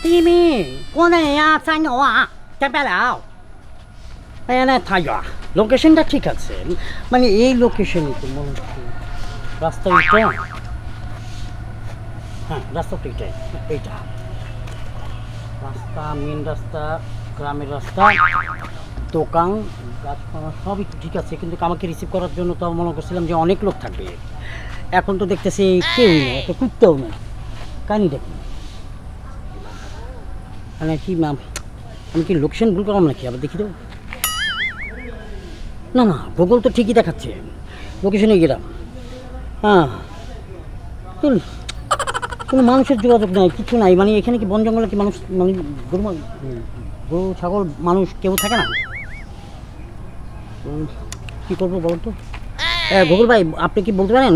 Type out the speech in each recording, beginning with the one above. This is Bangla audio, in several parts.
弟妹，过来呀，在哪啊？在不了。哎呀，那太远，লোকেশনটা ঠিক আছে, মানে এই লোকেশনে তো মনে হচ্ছে রাস্তা এটা, হ্যাঁ রাস্তা তো এইটা রাস্তা, মেন রাস্তা, গ্রামের রাস্তা, দোকান, গাছপালা সবই ঠিক আছে, কিন্তু আমাকে রিসিভ করার জন্য তো মনে করছিলাম যে অনেক লোক থাকবে। এখন তো দেখতেছি কেউ নেই, একটা কুত্তাও নেই। কাহিনিটা কি? মানে কি আমি কি লোকেশন ভুল করলাম নাকি? আবার দেখি দেবো। না না, গুগল তো ঠিকই দেখাচ্ছে, লোকেশনে গেলাম। হ্যাঁ, কোনো মানুষের যোগাযোগ নাই, কিছু নাই। মানে এখানে কি বন জঙ্গলে কি মানুষ, মানে গরু ছাগল মানুষ কেউ থাকে না? কী করবো বলো তো? গুগল ভাই, আপনি কি বলতে পারেন?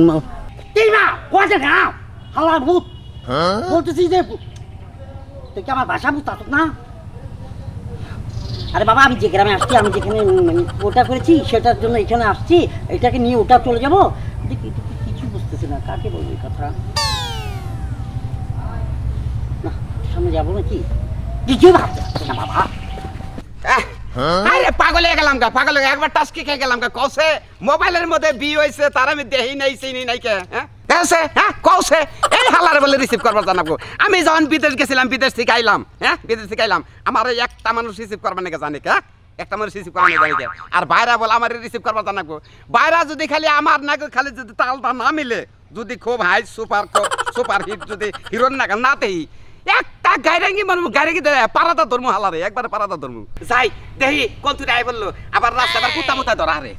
বলতেছি যে তুই কি আমার ভাষা বুঝতে পারছ না? আরে বাবা, আমি যে গ্রামে আসছি, আমি যেখানে ওটা করেছি সেটার জন্য এখানে আসছি, এটাকে নিয়ে ওটা চলে যাবো। কিছু বুঝতেছি না, কাকে বলবো এই কথা? না, সামনে যাবো নাকি? কিছু ভাবতে না বাবা। আরে পাগল হয়ে গেলাম গা, পাগল হয়ে একবার টাস্কি খেয়ে গেলাম গা। কসে মোবাইলের মধ্যে বি হয়েছে, তার আমি দেখি নাই, চিনি নাই কে। হ্যাঁ কসে এই হালার বলে রিসিভ করবার জানাবো। আমি যখন বিদেশ গেছিলাম, বিদেশ থেকে আইলাম, বিদেশ থেকে আইলাম, আমার একটা মানুষ রিসিভ করবার নাকি জানি কে? একটা মানুষ রিসিভ করবার নাকি জানি কে? আর বাইরা বলে আমার রিসিভ করবার জানাবো। বাইরা যদি খালি আমার নাকি খালি যদি তালটা না মিলে, যদি খুব হাই সুপার হিট যদি হিরোর নাকি নাতেই একটা গাইরাঙ্গি মানুষ গাইরাঙ্গি দেয়, পারাদা ধর্ম হালারে, একবারে পারাদা ধর্ম। যাই দেখি কোন তুই আই বললো, আবার রাস্তা আবার কুত্তা মুতা ধরা রে।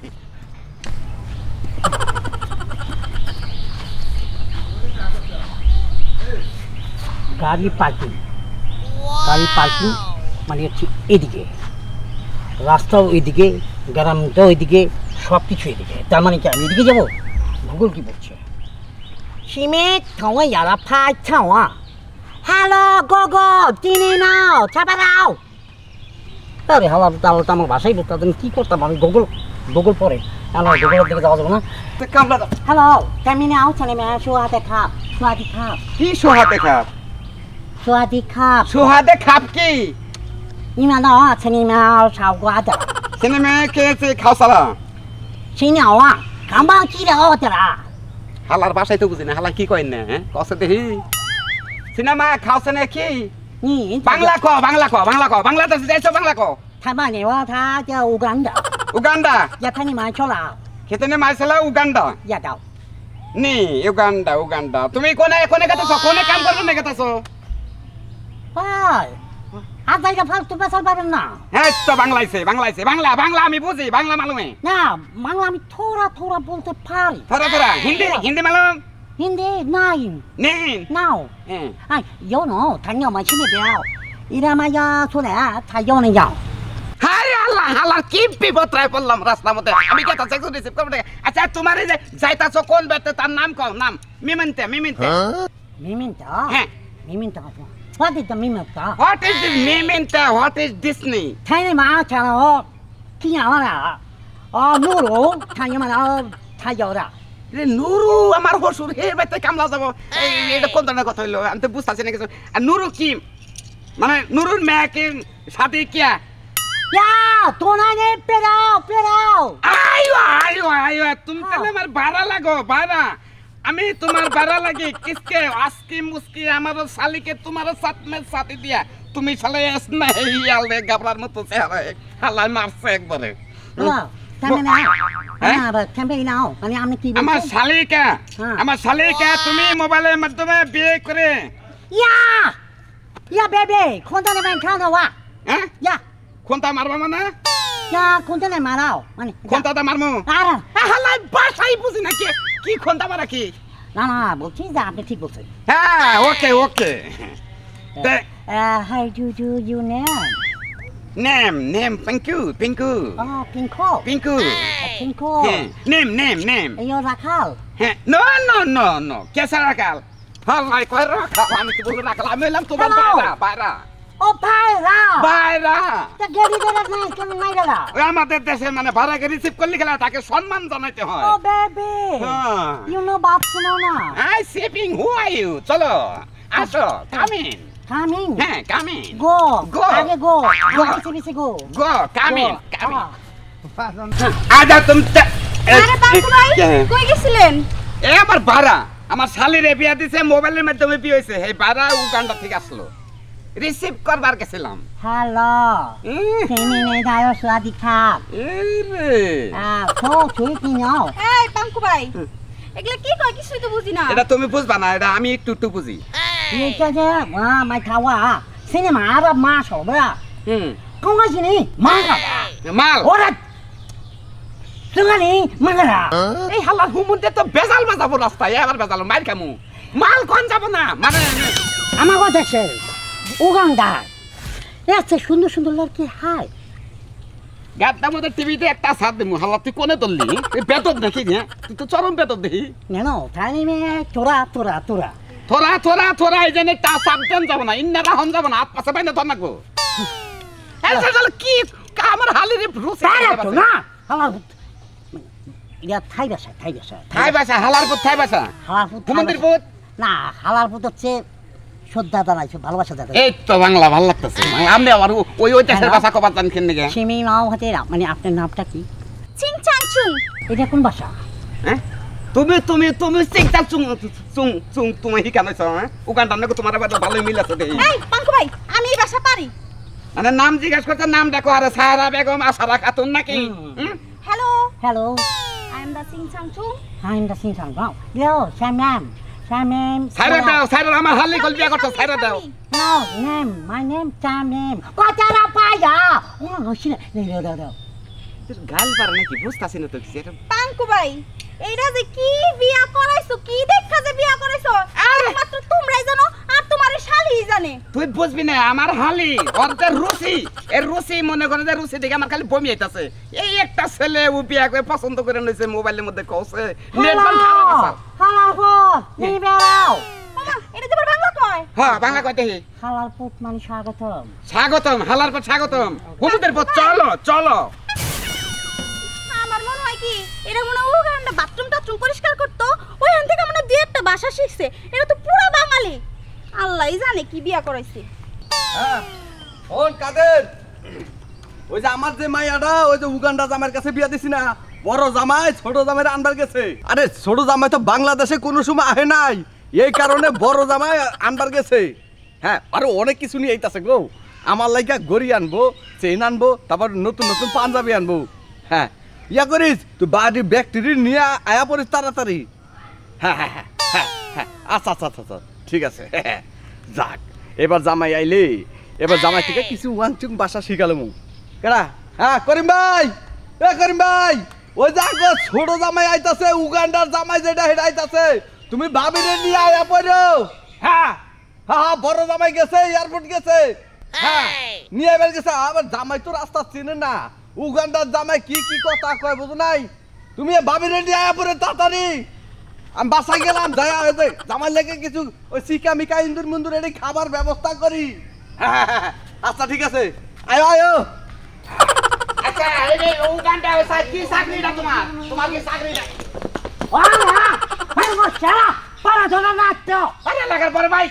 গাড়ি পার্কিং মানে হচ্ছে এদিকে, রাস্তাও এদিকে, গ্রামটাও এদিকে, সব কিছু এদিকে। তার মানে কি আমি এদিকে যাবো? গুগল কি বলছে? সিমেট থাওয়া ইয়ারা ফাই থাওয়া। হ্যালো গুগল, চিনি নাও, চাপা দাও। আরে হালা তাহলে তো আমার ভাষাই বলতে, তুমি কী করতাম? আমি গুগল পরে গুগলের দিকে যাওয়া যাবে না। হ্যালো, তুমি নাও, ছেলে মেয়ে, সোহাতে খাপ, সোহাদি খাপ। কি সোহাতে খাপ? সোহাদি খাপ। সোহাতে খাপ কি? 你们的啊，城里面炒瓜的， ছেলে মেয়ে খেয়েছে খাও সালা। 青鸟啊，刚帮鸡的哦的啦。 হালার বাসায় তো বুঝি না, হালা কি কয় না? কসে দেখি সিনেমা খাওছে না কি? 你 বাংলা ক, বাংলাদেশ যাইছো, বাংলা ক। 他把你话他叫乌干的， উগান্ডা 要看你买错了， খেতে নে মাইছিলা উগান্ডা 要到。 নি উগান্ডা। তুমি কোনে গেতেছো? কোনে কাম করবে না গেতেছো? 哎，啊，这个跑都不上班了呢。 হ্যাঁ তো বাংলাইছে, বাংলা আমি বুঝি, বাংলা মালুমে। না, বাংলা আমি থোড়া বলতে পারি। থোড়া হিন্দি মালুম? হিন্দি নাই। নেই নাও। 嗯 哎，有呢，他要买青标，一他妈要出来，他要那要。 হায় আল্লাহ, হালার কি বিপত্রায় পড়লাম রাস্তার মধ্যে। আমি কে তাছে রিসিভ করব না। আচ্ছা তোমার এই যে যাইতাছো কোন বেতে, তার নাম কও, নাম? মিমিনতে। মিমিনটা? হ্যাঁ, মিমিনটা। What is the মিমিনটা? হোয়াট ইজ দিস মিমিনতে? What is Disney? 台里嘛，讲了哦，听讲了啊，怒龙，看你们他要的。 রে নুরু আমার হসুর, হে বেতে কামলা যাব। এই এটা কোন ধরনের কথা হইলো? আমি তো বুঝতাছি না কিছু। আর নুরু কি মানে? নুরুর মেয়ে কি শাদি কিয়া? 呀，多拿点别了。 আইও তুমি তাহলে আমার ভাড়া লাগো, ভাড়া। আমি তোমার ভাড়া লাগি কিসকে? আজকে মুসকি আমার শালিকে তোমার সাথ মে সাথে দিয়া তুমি শালে এস না হেয়াল রে গাবলার মতো চেহারা হালাই মারছে একবারে। আমার শালিকা তুমি মোবাইলের মাধ্যমে বিয়ে করে।呀，baby， কোনটা নেবেন খাওয়া দাওয়া? হ্যাঁ, ইয়া কোনটা মারবা মানে? ইয়া কোনটা নেই মারাও মানে কোনটা মারমু? আরে হালাই বাসাই বুঝি না কি কোনটা মারা কি? না বলছি যে আপনি ঠিক বলছেন। হ্যাঁ, ওকে। How do you name? Name, Pinku. Oh, Pinko. Pinko. Name. You're Rakal. No. कैसा Rakal? হালাই কই রাখাল? আমি তো বলি রাখাল, আমি এলাম তোমার বাইরা। Oh, বাইরা। তা গেলি দেলা না, কেন নাই দেলা? ওই আমাদের দেশে মানে ভাড়াকে রিসিভ করলে গেলে তাকে সম্মান জানাইতে হয়। Oh, baby. You know বাপ শোনো না? Hi, Sipping, who are you? চলো, আসো, come in. কামিং হ্যাঁ কামিং গো Go. আগে গো Go. পিছে পিছে গো গো কামিং Go. Coming Ah. আজা তুমি আরে বাঙ্কু ভাই কই গেছিলেন? এ আমার ভাড়া আমার শালিরে বিয়া দিছে মোবাইলের মাধ্যমে বিয়ে হয়েছে এই ভাড়া উগান্ডা থেকে আসলো রিসিভ করবার গেছিলাম হ্যালো সেমিনে দাও সাদি খাপ এই রে তো তুই কি নাও এই বাঙ্কু ভাই এগুলা কি কয় কিছুই তো বুঝি না। এটা তুমি বুঝবা না এটা আমি একটু একটু বুঝি এটা যে মাই খাওয়া সিনেমা আর মা সবরা কংগাজিনি মাগা মাল ওরা সুগানি মাগা এই হালার হুমুন্তে তো বেজাল বাজাবো রাস্তায় এবার বেজাল মার খামু মাল কোন যাব না মানে আমাকে দেখছে উগান্ডা এত সুন্দর সুন্দর লড়কি হাই গাদ্দার মধ্যে টিভিতে একটা সাথ দিমু হালা তুই কোনে ধরলি এই বেতন দেখি না তুই তো চরম বেতন দেখি নেনো তাই মে তোরা তোরা তোরা থোড়া থোড়া থোড়া এই জন্য তা সাবধান যাব না ইন্নারা হন যাব না হাত পাশে বাইনা ধর নাকবো এই যে কি আমার হালিরে রুসি তারা তো না আমার এটা থাই বাসা থাই ভাষা হালার পুত থাই ভাষা হালার পুত হুমন্দির পুত না হালার পুত হচ্ছে শ্রদ্ধা জানাইছে ভালোবাসা জানাইছে এই তো বাংলা ভালো লাগতেছে আপনি আবার ওই দেশের ভাষা কবার জান কেন নাকি সিমি মাও হাতে মানে আপনার নামটা কি চিং চাং চুং। এটা কোন ভাষা হ্যাঁ তুমি তুমি তুমি চিন্তা চুং চুং চুং তুমি হিকানাইছ হ্যাঁ উগান্ডা নাকি তোমার আবার ভালোই মিল আছে দেখি এই বাঙ্কু ভাই আমি এই ভাষা পারি। মানে নাম জিজ্ঞাসা করতে নাম দেখো আরে সাহারা বেগম আশারা খাতুন নাকি hello hello I am the Ching Chang Chung. I'm the sing song wow yo Sam সাইরা দাও সাইরা আমার হালি কল বিয়া করতে সাইরা দাও no name my name Sam name কতরা পায়া ও হইছে দাও গাল পারে নাকি বুঝতাছি না তো কিছু এটা বাঙ্কু ভাই এইটা যে কি বিয়া করাইছো কি দেখা যে বিয়া করাইছো মাত্র তোমরাই জানো আর তোমার শালি জানে। তুই বুঝবি না আমার হালি ওর যে রুচি এর রুচি মনে করে যে রুচি দেখে আমার খালি বমি আইতাছে এই একটা ছেলে ও বিয়া করে পছন্দ করে নিছে মোবাইলের মধ্যে কওছে নেট বান খারাপ আছে হালার পুত নি বেরাও মামা এটা তোমার বাংলা কয়? হ্যাঁ বাংলা কইতে হি হালার পুত মানে স্বাগতম স্বাগতম হালার পর স্বাগতম হুমুদের পর চলো চলো আমার মনে হয় কি এটা মনে হয় উগান্ডা বাথরুম টাথরুম পরিষ্কার করতো ওইখান থেকে মনে হয় দুই একটা ভাষা শিখছে। এটা তো পুরো বাঙালি আল্লাহই জানে কি বিয়া করাইছে। হ্যাঁ ওন কাদের ওই যে আমার যে মাইয়াটা ওই যে উগান্ডা জামাইয়ের কাছে বিয়া দিছি না বড় জামাই ছোট জামাইয়ের আনবার গেছে। আরে ছোট জামাই তো বাংলাদেশে কোনো সময় আহে নাই এই কারণে বড় জামাই আনবার গেছে। হ্যাঁ আরো অনেক কিছু নিয়ে আইতাছে গো আমার লাইগা গড়ি আনবো চেইন আনবো তারপর নতুন নতুন পাঞ্জাবি আনবো। হ্যাঁ ইয়া করিস তুই বাড়ি ব্যাকটেরি নিয়ে আয়া পড়িস তাড়াতাড়ি। হ্যাঁ হ্যাঁ হ্যাঁ হ্যাঁ হ্যাঁ আচ্ছা আচ্ছা আচ্ছা ঠিক আছে যাক এবার জামাই আইলে এবার জামাই থেকে কিছু ওয়াংচুং ভাষা শিখালাম কেডা। হ্যাঁ করিম ভাই করিম ভাই ওই যা গো ছোট জামাই আইতাছে উগান্ডার জামাই যেটা হেডা আইতাছে তুমি ভাবিরে নিয়ে আয়া পড়ো। হ্যাঁ হ্যাঁ বড় জামাই গেছে এয়ারপোর্ট গেছে। হ্যাঁ নিয়ে এবার গেছে আবার জামাই তো রাস্তা চিনে না উগান্ডার জামাই কি কি কথা কয় বুঝো নাই তুমি ভাবিরে নিয়ে আয়া পড়ে তাড়াতাড়ি। আমি বাসায় গেলাম যাই জামাই লেগে কিছু ওই চিকা মিকা ইন্দুর মুন্দুর এটি খাবার ব্যবস্থা করি। আচ্ছা ঠিক আছে আয়ো আয়ো। আচ্ছা এই যে উগান্ডা ওই কি চাকরিটা তোমার তোমার কি চাকরিটা ওয়া ভাই মশা para ধরা না তো আরে লাগার পরে ভাই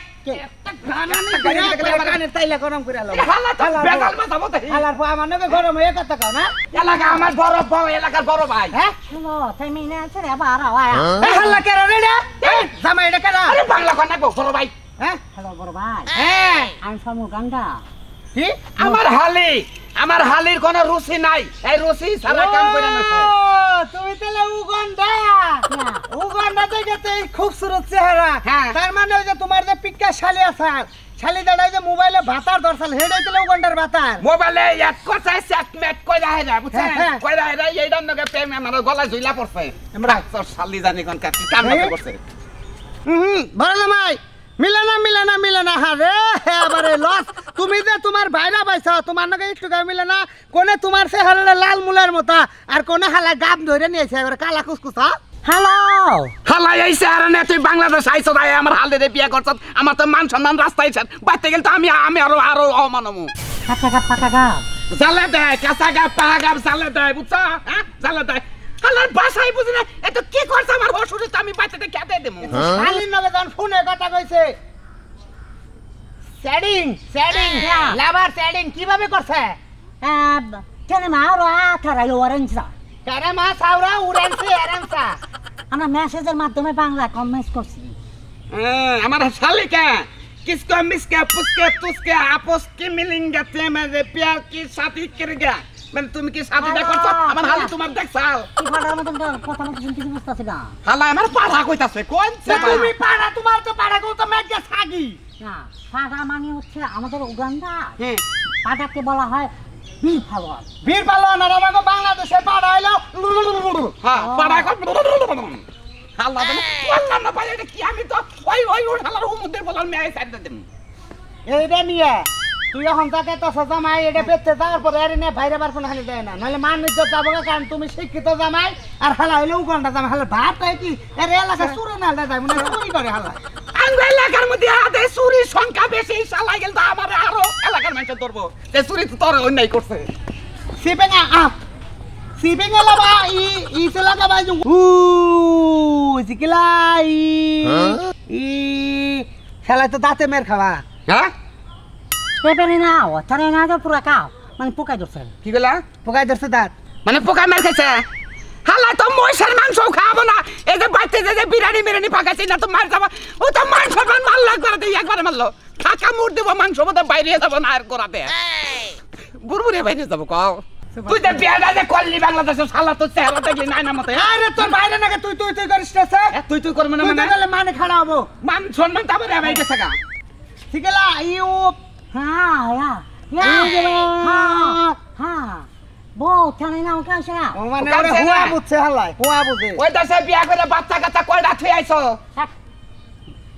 তাইলে গরম করে আলো হালা তো বেজাল মাথাবো তাই হালার পর আমার নাকি গরম হয়ে কথা কও না এলাকা আমার বড় বড় এলাকার বড় ভাই হ্যাঁ হ্যালো তাই মিনা আছে রে বারা ওয়া হালা কেন রে জামাই এটা কেন আরে বাংলা কোন নাকবো বড় ভাই হ্যাঁ হ্যালো বড় ভাই হ্যাঁ আমি ফ্রম উগান্ডা কি আমার হালির কোনো রুচি নাই এই রুচি সারা কাম করে না তুমি তাহলে উগান্ডা দেখতে খুবসুরত চেহারা হ্যাঁ। তার মানে ওই যে তোমার যে পিক্কা শালি আসার শালি দাঁড়াই যে মোবাইলে ভাতার দর্শাল হেডাই তাহলে উগান্ডার ভাতার মোবাইলে এক কথা চেকমেট কইরা হেরা বুঝছেন হ্যাঁ। কইরা হেরা এইটার নগে প্রেম আমার গলা ঝুলা পড়ছে আমরা তোর শালি জানি কোন কি কাম করছে বড় জামাই মিলে না হারে এবারে লস তুমি যে তোমার ভাইরা পাইছো তোমার নাকি একটু গায়ে মিলে না কোনে তোমার সে হালা লাল মুলার মতো আর কোনে হালা গাব ধরে নিয়েছে এবারে কালা কুসকুসা। হ্যালো হালাই আইছে আর না তুই বাংলাদেশ আইছো তাই আমার হালিরে বিয়া করছ আমার তো মান সম্মান রাস্তায় ছাড় বাইতে গেল তো আমি আরো অমানমু পাকা গা জালে দেয় কাঁচা গা পাহা গা জালে দেয় বুঝছো হ্যাঁ জালে দেয় হালার বাসাই বুঝি না এত কি করছ আমার অসুবিধা আমি বাইতে খেতে দেবো শালির নগে যখন ফোনে কথা কইছে স্যাডিং স্যাডিং হ্যাঁ। লাভার স্যাডিং কিভাবে করছে কেন মাওরা তারাই ওরেঞ্জা কারে মা সাউরা উড়ানছে এরানসা আমরা মেসেজের মাধ্যমে বাংলা কমেন্টস করছি আমার শালিকা किसको मिसके पुसके तुसके आपस की मिलेंगे ते मेरे प्यार की शादी करेगा মানে তুমি কি শাদিটা করছো আমার হালি তোমার দেখছাল কি ভাড়ার মতন কথা মতো শুনতে বুঝতেছি না হালা আমার পাড়া কইতাছে কোন তুমি পাড়া তোমার তো পাড়া কো তো মেজে সাগি না পাড়া মানে হচ্ছে আমাদের উগান্ডা হ্যাঁ পাড়াকে বলা হয় বীর ফালোয়ার বীর পালন আর আমাকে বাংলাদেশে পাড়া হইলো হ্যাঁ পাড়া কই হালা দেন কোন না পাই এটা কি আমি তো ওই হালার হুমুদের বলার মেয়ে সাইড দেন এইটা নিয়ে তুই এখন তাকে তো জামাই এটা পেতে যাওয়ার পরে এর নিয়ে বাইরে বার কোনো খালি দেয় না নাহলে মান ইজ্জত যাবো কারণ তুমি শিক্ষিত জামাই আর হালা হইলে উগান্ডা জামাই হালা ভাবটাই কি এর এলাকা চুরে না যায় মানে চুরি করে হালা আঙ্গ এলাকার মধ্যে আদে চুরির সংখ্যা বেশি শালাই গেল আমার আরো এলাকার মানুষ ধরবো যে চুরি তো তোর অন্যায় করছে সিপেঙ্গা সিপেঙ্গা লাবা ই সেলাকা বাজু সিকিলাই ই খেলায় তো দাঁতে মের খাওয়া হ্যাঁ এবারে না তারে না তো পুরা কাও মানে পোকাই ধরছে কি গলা পোকায় ধরছে দাঁত মানে পোকা মার খাইছে হালা তো মহিষের মাংস খাবো না এই যে বাচ্চা যে বিরিয়ানি পাকাইছে না তো মার যাবো ও তো মাংস মারলো একবার মারলো খাকা মুড় দেবো মাংস মতো বাইরে যাবো না আর করাতে বুড়বুড়ে বাইরে যাবো কও তুই যে বিয়াটা যে করলি বাংলাদেশের শালা তো চেহারাটা কি নাই না মতে আরে তোর বাইরে নাকি তুই করিস না তুই করবি না তুই মানে গেলে মানে খাড়া হবো মান সম্মান তারপরে ভাই গেছে গা সিকেলা ইউ হ্যাঁ হ্যাঁ বউ তারে না কাছে না ও মানে ওরে হুয়া বুঝছে হালাই হুয়া বুঝে ওই দেশে বিয়া করে বাচ্চা কাচ্চা কয়টা থুই আইছো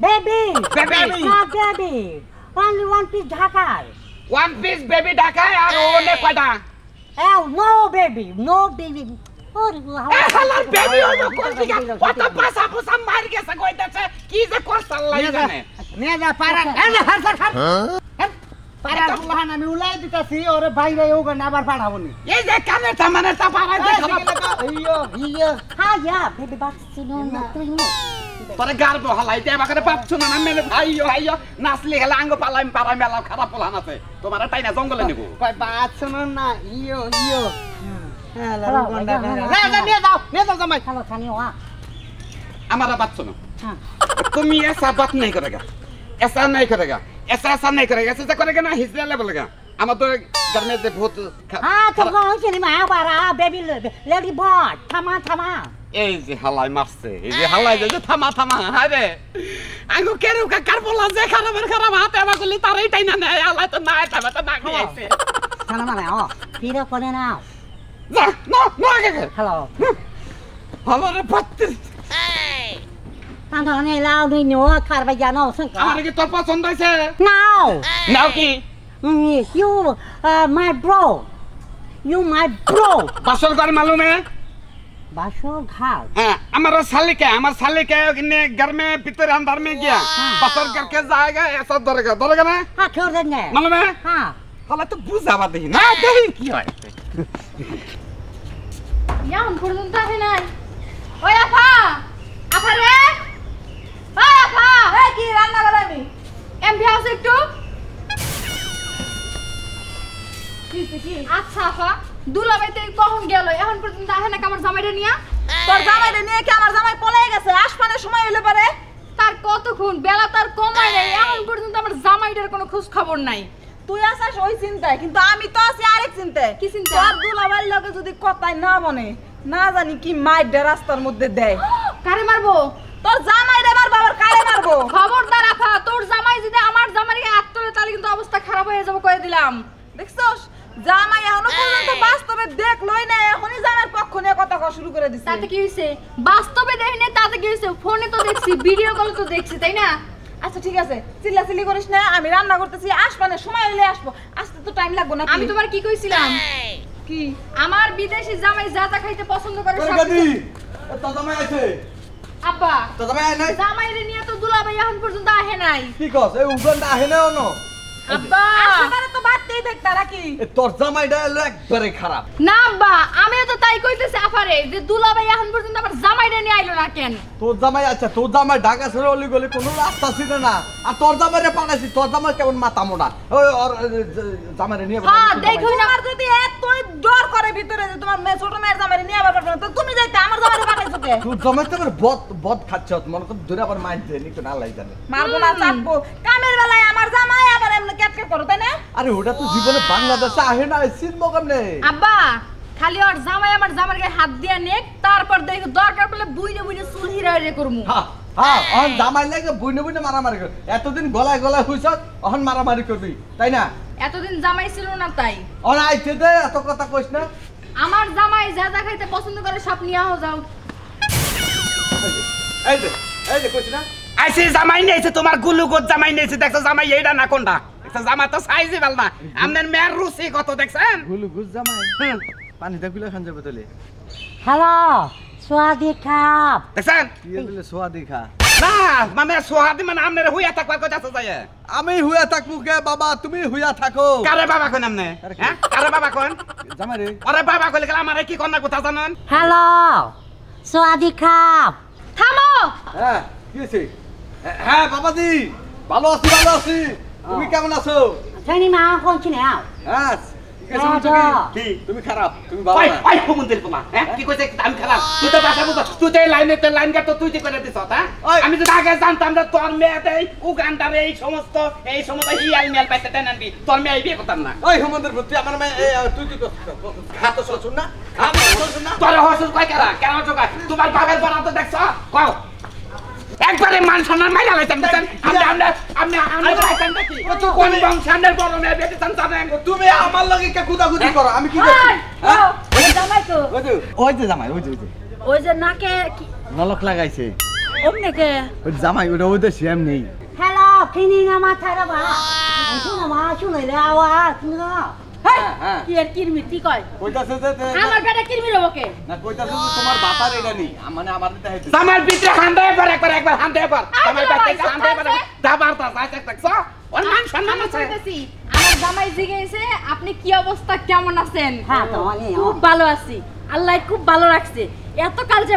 baby baby baby only one piece ঢাকায় ওয়ান পিস বেবি ঢাকায় আর ওনে কয়টা no baby এ হালার বেবি হইবো কোন দিকে কত পাসা পুসা মার গেছে কইতাছে কি যে করছ আল্লাহ জানে নিয়ে যা পারা এই যে হার খান পারা আল্লাহ আমি উলাই দিতাছি ওরে বাইরে ওগো না আবার পাঠাবো নি এই যে কানে তামানে তা পারা যে খারাপ ইয়ো yeah baby but you know nothing তোরে গারব হালাই দে বাকারে পাচ্ছ না মেলে ভাইও নাচলি হেলা আঙ্গ পালাই পারা মেলা খারাপ পোলান আছে তোমার তাই না জঙ্গলে নিব কই বাত শুনুন না ইয়ো হ্যাঁ লাগা গন্ডা না নিয়ে যাও জামাই hello Taniwa हमारा बात सुनो हाँ तुम ये ऐसा बात नहीं करेगा ऐसा नहीं करेगा ऐसा नहीं करेगा ऐसा करेगा ना हिजला लेवल हम तो घर में से बहुत हाँ तो कौन सी नहीं माया बारा बेबी लेडी बॉय थमा এই যে হালাই মারছে এই যে হালাই যে থামা আরে আঙ্গো কেরু কা কার বলা যে খারাপ হাতে আমা করলি তারই টাই না হালাই তো না থামা তো না খাইছে sana mana oh piro kone na না না আগে hello হালারে পাত্তি tanto ne lao ni no kar ba ya no san ka আমার কি তোর পছন্দ হইছে now নাও কি you my bro my bro বাসর ঘর মালুমে बाशो घाट हाँ, हमारा साले के घर में भीतर अंदर में गया बसर करके जाएगा ऐसा डरेगा ना हाँ छोड़ देंगे मालूम है हाँ हालांकि तो बुझावा दे ना दे की है ইয়া পর্যন্ত আসে নাই ওই আফা রে ওই আফা এই কি রান্না করে আমি এমভি হাউস একটু কি আচ্ছা আফা দুলাবাইতে কখন গেল এখন পর্যন্ত আসে না আমার জামাইটা নিয়া তোর জামাইটা নিয়ে কি আমার জামাই পলাই গেছে আসমানের সময় হইলে পারে তার কতক্ষণ বেলা তার কমায় নাই এখন পর্যন্ত আমার জামাইটার কোনো খোঁজ খবর নাই তুই আছিস ওই চিন্তায় কিন্তু আমি তো আছি আরেক চিন্তায় কি চিন্তা? তোর দুলাভাইয়ের লগে যদি কথাই না বনে না জানি কি মাইরটা রাস্তার মধ্যে দেয় কারে মারবো তোর জামাই রে মারবো আবার কারে মারবো খবরদার আফা তোর জামাই যদি আমার জামাইকে আত্মলে তাহলে কিন্তু অবস্থা খারাপ হয়ে যাবে কয়ে দিলাম দেখছস জামাই এখনো পর্যন্ত বাস্তবে দেখলই না এখনই জামাইয়ের পক্ষ নিয়ে কথা কওয়া শুরু করে দিছে তাতে কি হইছে বাস্তবে দেখিনি তাতে কি হইছে ফোনে তো দেখছি ভিডিও কল তো দেখছি তাই না আচ্ছা ঠিক আছে চিল্লাচিল্লি করিস না আমি রান্না করতেছি আসবানে সময় হইলে আসবো আসতে তো টাইম লাগবে না আমি তোমার কি কইছিলাম কি আমার বিদেশি জামাই যা যা খাইতে পছন্দ করে সব গাদি কিছু- তো জামাই আছে আব্বা তো জামাই আই নাই জামাইরে নিয়ে তো দুলাভাই এখন পর্যন্ত আহে নাই কি কস এই উগান্ডা আহে না ওনো আব্বা আসলে তো বাড়তেই থাক তারা কি এ তোর জামাইটা হলো একবারে খারাপ। না আব্বা আমিও তো তাই কইতেছি আফারে যে দুলাভাই এখন পর্যন্ত আমার জামাইটা নিয়ে আইলো না কেন তোর জামাই আচ্ছা তোর জামাই ঢাকা ছেড়ে অলি গলি কোনো রাস্তা ছিল না, আর তোর জামাইরে পাঠাইছি, তোর জামাই কেমন মাথা মোটা ওই ওর জামাইরে নিয়ে হ্যাঁ দেখুন না তোমার যদি এতই ডর করে ভিতরে যে তোমার মেয়ে ছোট মেয়ের জামাই নিয়ে আবার পারবে না তো তুমি যাইতে আমার জামাই পাঠাইছো কে তোর জামাই তো আবার বদ বদ খাচ্ছে, মনে কর ধরে আবার মাইছে নিকো না লাই জানে। মারবো না চাপবো কামের বেলায় আমার জামাই আবার এমনি ক্যাটকে করো তাই না আরে ওটা তো জীবনে বাংলাদেশে আহে না, চিনবো কেমনে? আব্বা খালি ওর জামাই আমার জামার গায়ে হাত দিয়া নেক তারপর দেখো দরকার পড়লে বুইনে বুইনে চুল হিরাইরে করমু হ্যাঁ হ্যাঁ অহন জামাই লাগে বুইনে বুইনে মারামারি কর, এতদিন গলায় গলায় হইছ অহন মারামারি করবি তাই না? এতদিন জামাই ছিল না তাই অন আইছে দে এত কথা কইস না। আমার জামাই যা যা খাইতে পছন্দ করে সব নিয়ে যাও এই যে কইছ না আইসি জামাই নিয়েছে তোমার গুলুগত জামাই নিয়েছে, দেখছো জামাই এইটা না কোনটা? দেখছো জামা তো সাইজই ভালো না, আপনার মেয়ের রুচি কত দেখছেন? গুলু গুজ জামাই পানি দেখলে খান যাবে তোলে হ্যালো সোয়াদি খাপ দেখছেন কি দিলে সোয়া দেখা। না মানে সোহাদি মানে আপনার হুইয়া থাকবার কথা আছে যায়। আমি হুয়া থাকবো কে বাবা, তুমি হুয়া থাকো। কারে বাবা কোন আপনি? হ্যাঁ কারে বাবা কোন? জামাই রে আরে বাবা কইলে গেলে আমারে কি কন্যা কথা জানেন? হ্যালো সোয়াদি খাপ থামো হ্যাঁ কি হইছে? হ্যাঁ বাবাজি ভালো আছি ভালো আছি, তুমি কেমন আছো? ছানি মা কোনছি নাও হ্যাঁ ঠিক আছে, তুমি কি তুমি খারাপ, তুমি ভালো ওই না। ওই হুমুন্দির পোলা হ্যাঁ কি কইছে আমি খারাপ? তুই তো বাসা বুঝছ, তুই তো লাইন কাট তুই যে করে দিছ হ্যাঁ? ওই। আমি যদি আগে জানতাম যে তোর মেয়ে দেই উগান্ডার এই সমস্ত হিয়াল মিয়াল পাইতে দেন আনবি, তোর মেয়ে এই বিয়ে করতাম না। ওই হেমন্তের তুই আমার তুই কি খাত শুন না, খাত শুন না। তোর হসুর কয় কেরা কেন চোখা তোমার বাবার বড় তো দেখছ কও একবারে মান সম্মান মাইরা লাইতাম দেখেন আমরা লাইতাম দেখি কোন বংশের বড় মেয়ে বেটে জানেন? তুমি আমার লগে কে কুদাকুদি করো, আমি কি করছি? হ্যাঁ জামাই তো ওই যে জামাই ওই যে ওই যে নাকে নলক লাগাইছে অমনে কে ওই জামাই ওটা ওদের সিএম নেই। হ্যালো কিনি না মাথা রে বা শুনো মা শুনে রে আওয়াজ শুনো হ্যাঁ কি আর কিরমি কি কয় কইতাছে যে আমার বেটা কিরমি রবকে না কইতাছে যে তোমার বাপার এটা নেই, মানে আমার এটা হইছে। আমার ভিতরে হান্দে একবার হান্দে আমার বাইতে হান্দে দাবার তা যাইতে দেখছ ওর মান সম্মান আছে। কইতেছি আমার জামাই জিগেছে আপনি কি অবস্থা কেমন আছেন? হ্যাঁ তো মানে খুব ভালো আছি আল্লাহ খুব ভালো রাখছে এত কাল যে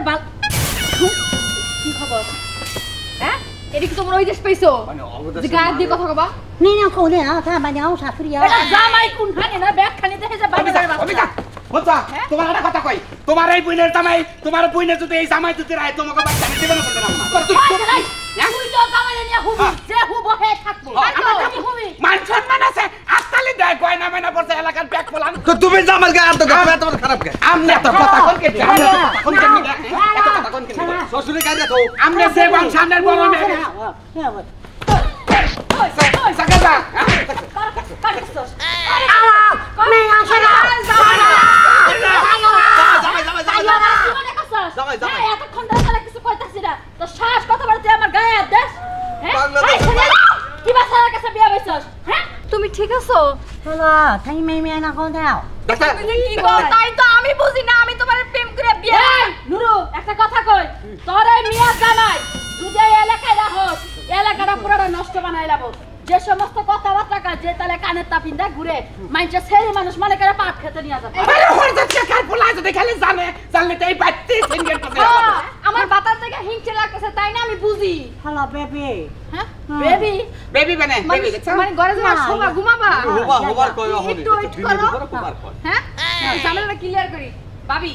কি খবর হ্যাঁ এটা কি তোমরা ওই দেশ পাইছো মানে অবদান যে গায়ে দিয়ে কথা কবা নি না কোনে আ তা মানে আও সাফরিয়া এটা জামাই কোনখানে না ব্যাগ খানি দেখে যে বাইরে অমিতা বুঝছা তোমার একটা কথা কই, তোমার এই বুইনের জামাই তোমার বুইনের যদি এই জামাই যদি রায় তোমাকে বাচ্চা আমি জীবন করতে না তুই তো জামাই নিয়ে হুবি যে হুব হে থাকবো আমি হুবি মান সম্মান আছে আস্তালি দেয় গয়না ময়না পড়ছে এলাকার ব্যাগ পোলান তো তুমি জামাল গে আর তো গাবে তোমার খারাপ গে আমনে তো কথা কোন কে আমনে তো কথা কোন কে এত কথা কোন কে শ্বশুরে গাইরা তো আমনে যে বংশের বড় মেয়ে সাকাজা তুমি ঠিক আছো? হ্যালো থাই মে মে না কোন দাও ডাক্তার কি গো তাই তো আমি বুঝি না আমি তোমার প্রেম করে বিয়ে নুরু একটা কথা কই তোর এই মিয়া জামাই যদি এই এলাকায় রাখস এলাকাটা পুরোটা নষ্ট বানাই লাবো যে সমস্ত কথাবার্তা কাজ যে তালে কানের তাপিন্দা ঘুরে মাইনছে ছেলে মানুষ মনে করে পাট খেতে নিয়ে যাবে আরে হরদত কে কার পোলা যদি খালি জানলে তাই বাত্তি সিঙ্গেল করতে আমার বাতার থেকে হিংসে লাগতেছে তাই না আমি বুঝি হ্যালো বেবি হ্যাঁ বেবি বেবি বানে বেবি দেখছ মানে ঘরে যাওয়া শোভা ঘুমাবা হোবার কই হনি একটু wait করো। হ্যাঁ ঝামেলাটা ক্লিয়ার করি ভাবি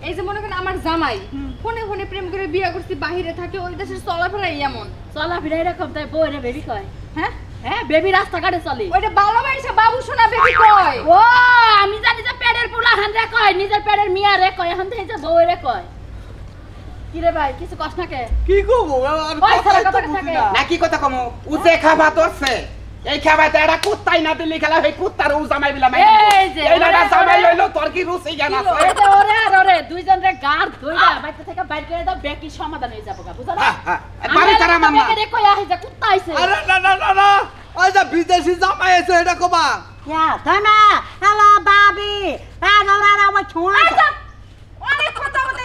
এই যে মনে করেন আমার জামাই ফোনে ফোনে প্রেম করে বিয়ে করছি বাহিরে থাকে ওই দেশের চলাফেরাই এমন চলাফেরা এরকম তাই বউরে বেবি কয় হ্যাঁ হ্যাঁ বেবি রাস্তাঘাটে চলে ওইটা ভালোবাসা বাবু শোনা বেবি কয় ও আমি জানি যে পেটের পোলা হানরে কয় নিজের পেটের মিয়া রে কয় এখন থেকে যে বউরে কয় কি রে ভাই কিছু কষ্ট না কে কি করবো আর ওই কথাই ছেলে তো কথা বুঝি থাকে। না। না কি কথা কমু উজে খাবা তোরছে এই খাবাতে এটা কুত্তাই না দিলি খেলা এই কুত্তার উ জামাই বিলা মাই এই যে, এই না ওরে, জামাই ওরে। লইলো তোর কি রুচি জ্ঞান আছে ওরে তো ওরে আর ওরে দুইজন রে গার ধইরা বাইরে থেকে বাইরে করে দাও বেকি সমাধান হয়ে যাবে গা বুঝা না বাড়ি তারা মামা বেকে রে কই আহি যে কুত্তা আইছে আরে না না না না ওই যে বিদেশি জামাই আছে এটা কবা ইয়া থামা হ্যালো বাবি আ না না ওই ছোঁয়া অনেক কথা বলতে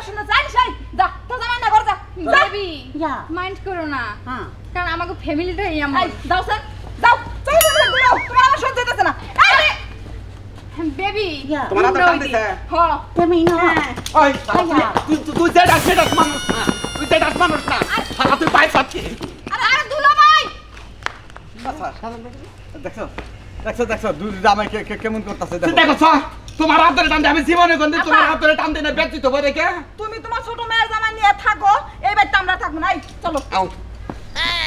শুনে যাই যাই যা তো জামাই না ঘর যা বেবি যা। মাইন্ড করো না হ্যাঁ কারণ আমাকে ফ্যামিলিটাই এমন আই দাও স্যার যাও চল বেবি তোমার হাতে টান দিছে হ তুমি না ওই তুই যে ডাক সেটা মানুষ না তুই যে ডাক মানুষ না শালা তুই পাই পাচ্ছি আরে আরে দুলাভাই দেখছো দেখছো দেখছো দুই জামাই কেমন করতেছে তুই দেখো তোমার হাত ধরে টান দে আমি জীবনে কোনদিন তোমার হাত ধরে টান দিই না ব্যতীত বলে কে তুমি তোমার ছোট মেয়ের জামাই নিয়ে থাকো এই বাড়িতে আমরা থাকবো না এই চলো আও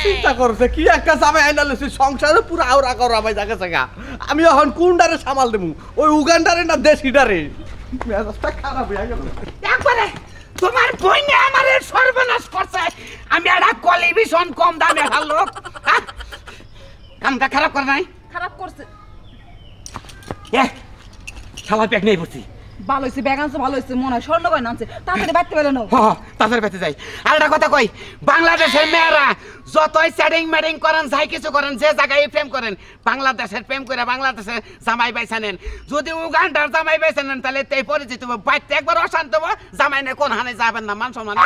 চিন্তা করছে কি একটা জামাই আইনা লইছি সংসারে পুরো আওরা করা ভাই জায়গা জায়গা আমি এখন কোনটারে সামাল দেবো ওই উগান্ডারে না দেশিটারে মেজাজটা খারাপ হয়ে গেল একবারে তোমার বইনে আমারে সর্বনাশ করছে আমি একটা কলিভিশন কম দামে ভাল লোক কামটা খারাপ করে নাই খারাপ করছে এ শালা ব্যাগ নেই বসি ভালো হয়েছে ব্যাগ আনছে ভালো হয়েছে মনে হয় স্বর্ণ গয়না আনছে তাড়াতাড়ি বাড়তে পেলে না তাদের বেঁচে যাই আর একটা কথা কই বাংলাদেশের মেয়েরা যতই চ্যাটিং ম্যাটিং করেন যাই কিছু করেন যে জায়গায় প্রেম করেন বাংলাদেশের প্রেম করে বাংলাদেশের জামাই বাইসা নেন যদি উগান্ডার জামাই বাইসা নেন তাহলে তাই পরিচিত বাইতে একবার অশান্ত জামাই নিয়ে কোন হানে যাবেন না মান সম্মান